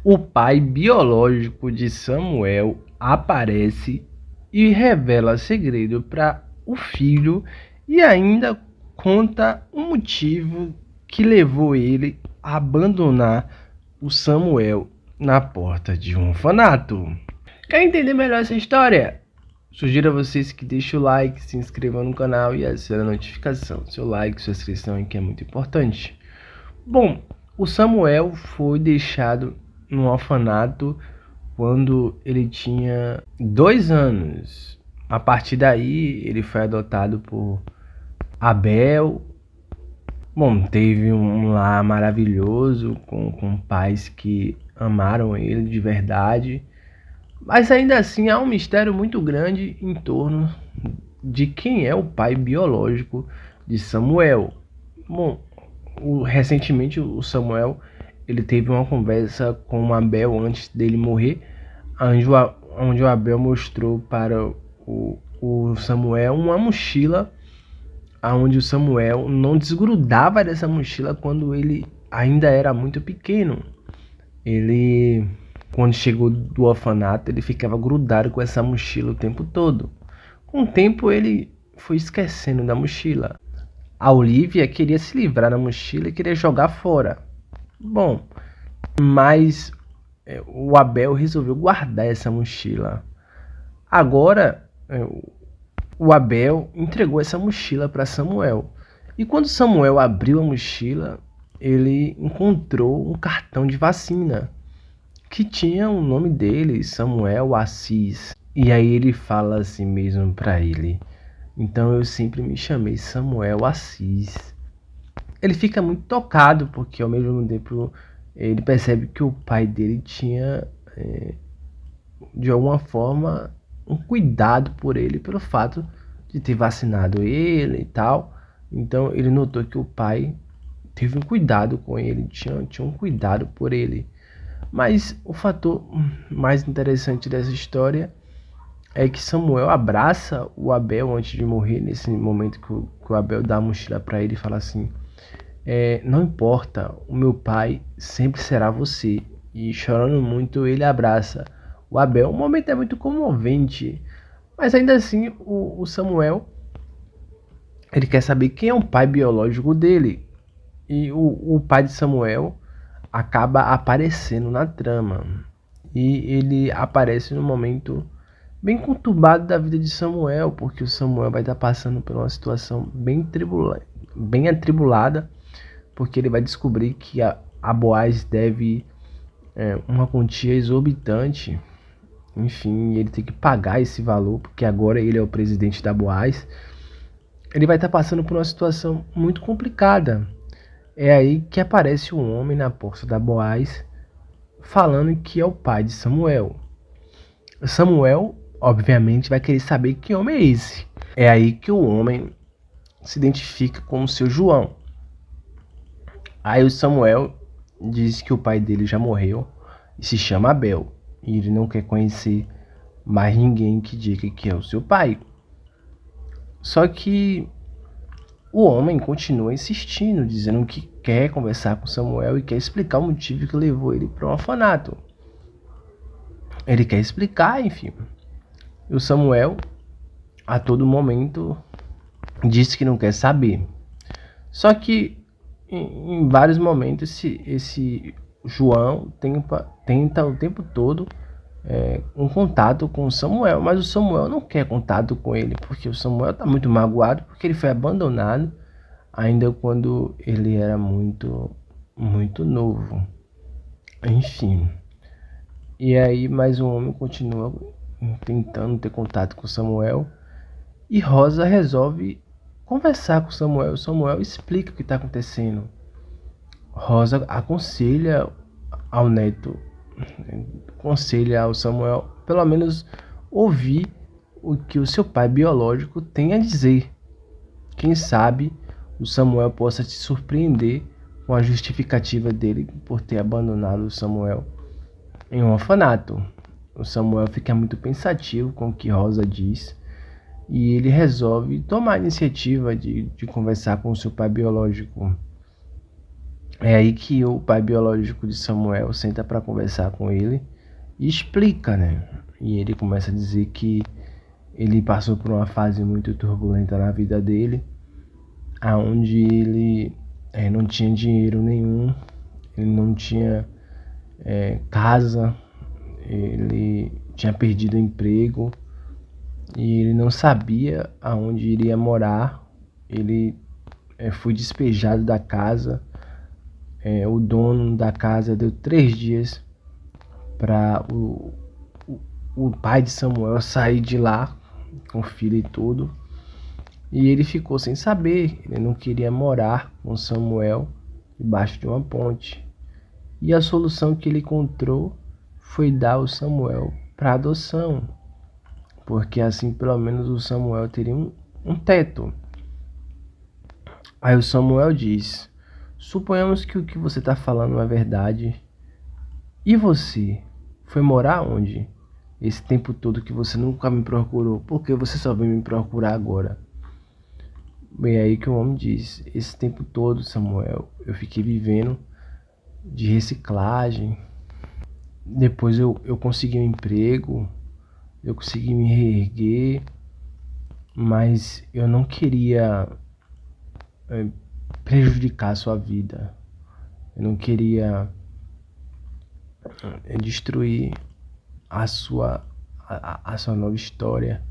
O pai biológico de Samuel aparece e revela segredo para o filho e ainda conta o motivo que levou ele a abandonar o Samuel na porta de um orfanato. Quer entender melhor essa história? Sugiro a vocês que deixem o like, se inscrevam no canal e acionem a notificação. Seu like, sua inscrição aqui é muito importante. Bom, o Samuel foi deixado no orfanato quando ele tinha 2 anos. A partir daí, ele foi adotado por Abel. Bom, teve um lar maravilhoso com pais que amaram ele de verdade. Mas ainda assim há um mistério muito grande em torno de quem é o pai biológico de Samuel. Bom, recentemente o Samuel ele teve uma conversa com o Abel antes dele morrer, onde o Abel mostrou para o Samuel uma mochila, onde o Samuel não desgrudava dessa mochila quando ele ainda era muito pequeno. Ele, quando chegou do orfanato, ele ficava grudado com essa mochila o tempo todo. Com o tempo ele foi esquecendo da mochila. A Olivia queria se livrar da mochila e queria jogar fora. Bom, mas o Abel resolveu guardar essa mochila. Agora, o Abel entregou essa mochila para Samuel. E quando Samuel abriu a mochila, ele encontrou um cartão de vacina que tinha o nome dele, Samuel Assis. E aí ele fala assim mesmo para ele: então eu sempre me chamei Samuel Assis. Ele fica muito tocado porque ao mesmo tempo ele percebe que o pai dele tinha de alguma forma um cuidado por ele pelo fato de ter vacinado ele e tal. Então ele notou que o pai teve um cuidado com ele, tinha um cuidado por ele. Mas o fator mais interessante dessa história é que Samuel abraça o Abel antes de morrer, nesse momento que o Abel dá a mochila para ele e fala assim: não importa, o meu pai sempre será você. E chorando muito, ele abraça o Abel. O momento é muito comovente, mas ainda assim o Samuel ele quer saber quem é o pai biológico dele. E o pai de Samuel acaba aparecendo na trama. E ele aparece num momento bem conturbado da vida de Samuel, porque o Samuel vai estar passando por uma situação bem atribulada, porque ele vai descobrir que a Boaz deve uma quantia exorbitante. Enfim, ele tem que pagar esse valor, porque agora ele é o presidente da Boaz. Ele vai estar passando por uma situação muito complicada. É aí que aparece um homem na porta da Boaz, falando que é o pai de Samuel. Samuel, obviamente, vai querer saber que homem é esse. É aí que o homem se identifica com o seu João. Aí o Samuel diz que o pai dele já morreu e se chama Abel. E ele não quer conhecer mais ninguém que diga que é o seu pai. Só que o homem continua insistindo, dizendo que quer conversar com Samuel e quer explicar o motivo que levou ele para o orfanato. Ele quer explicar, enfim. E o Samuel, a todo momento, disse que não quer saber. Só que em vários momentos esse João tenta o tempo todo um contato com o Samuel, mas o Samuel não quer contato com ele, porque o Samuel está muito magoado, porque ele foi abandonado ainda quando ele era muito novo. Enfim. E aí mais um homem continua tentando ter contato com Samuel, e Rosa resolve conversar com Samuel. Samuel explica o que está acontecendo. Rosa aconselha ao neto, aconselha ao Samuel, pelo menos ouvir o que o seu pai biológico tem a dizer. Quem sabe o Samuel possa te surpreender com a justificativa dele por ter abandonado o Samuel em um orfanato. O Samuel fica muito pensativo com o que Rosa diz e ele resolve tomar a iniciativa de conversar com o seu pai biológico. É aí que o pai biológico de Samuel senta para conversar com ele e explica, né? E ele começa a dizer que ele passou por uma fase muito turbulenta na vida dele, aonde ele não tinha dinheiro nenhum, ele não tinha casa, ele tinha perdido o emprego e ele não sabia aonde iria morar. Ele foi despejado da casa. O dono da casa deu 3 dias para o pai de Samuel sair de lá com o filho e tudo. E ele ficou sem saber, ele não queria morar com Samuel debaixo de uma ponte. E a solução que ele encontrou foi dar o Samuel para adoção, porque assim pelo menos o Samuel teria um teto. Aí o Samuel diz: suponhamos que o que você está falando é verdade. E você foi morar onde? Esse tempo todo que você nunca me procurou, por que você só veio me procurar agora? Bem, aí que o homem diz: esse tempo todo, Samuel, eu fiquei vivendo de reciclagem. Depois eu consegui um emprego, eu consegui me reerguer, mas eu não queria prejudicar a sua vida. Eu não queria destruir a sua nova história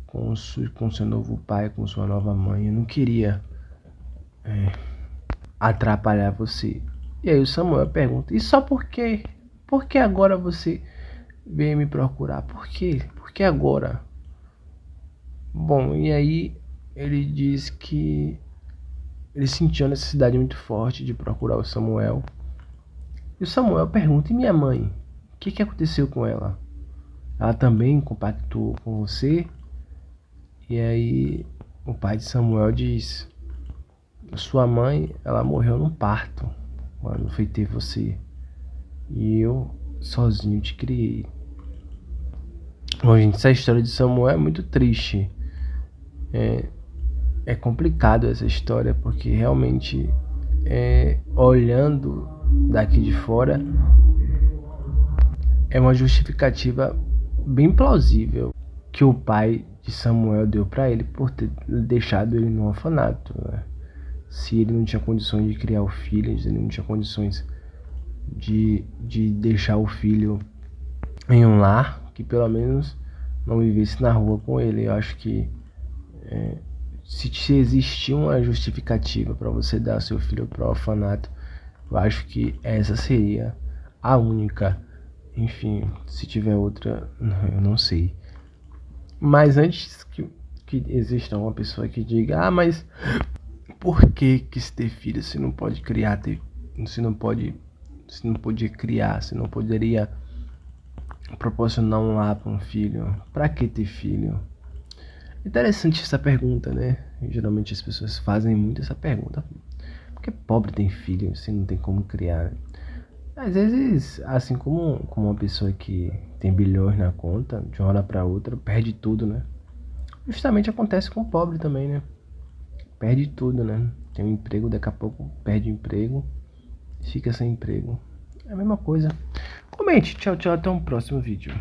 com seu novo pai, com sua nova mãe. Eu não queria atrapalhar você. E aí o Samuel pergunta: e só por quê? Por que agora você veio me procurar? Por quê? Por que agora? Bom, e aí ele diz que ele sentiu a necessidade muito forte de procurar o Samuel. E o Samuel pergunta: e minha mãe? O que aconteceu com ela? Ela também compactou com você? E aí o pai de Samuel diz: sua mãe, ela morreu num parto quando foi ter você. E eu sozinho te criei. Bom, gente, essa história de Samuel é muito triste. É complicado essa história, porque realmente, olhando daqui de fora, é uma justificativa bem plausível que o pai de Samuel deu para ele por ter deixado ele no orfanato, né? Se ele não tinha condições de criar o filho, se ele não tinha condições de deixar o filho em um lar, que pelo menos não vivesse na rua com ele. Eu acho que se existir uma justificativa para você dar seu filho para o orfanato, eu acho que essa seria a única. Enfim, se tiver outra, eu não sei. Mas antes que exista uma pessoa que diga: mas por que quis ter filho se não pode criar, se não podia criar, se não poderia proporcionar um lar para um filho? Para que ter filho? Interessante essa pergunta, né? Geralmente as pessoas fazem muito essa pergunta: por que pobre tem filho se não tem como criar? Às vezes, assim como uma pessoa que tem bilhões na conta, de uma hora para outra perde tudo, né? Justamente acontece com o pobre também, né? Perde tudo, né? Tem um emprego, daqui a pouco perde o emprego, fica sem emprego. É a mesma coisa. Comente, tchau, tchau, até um próximo vídeo.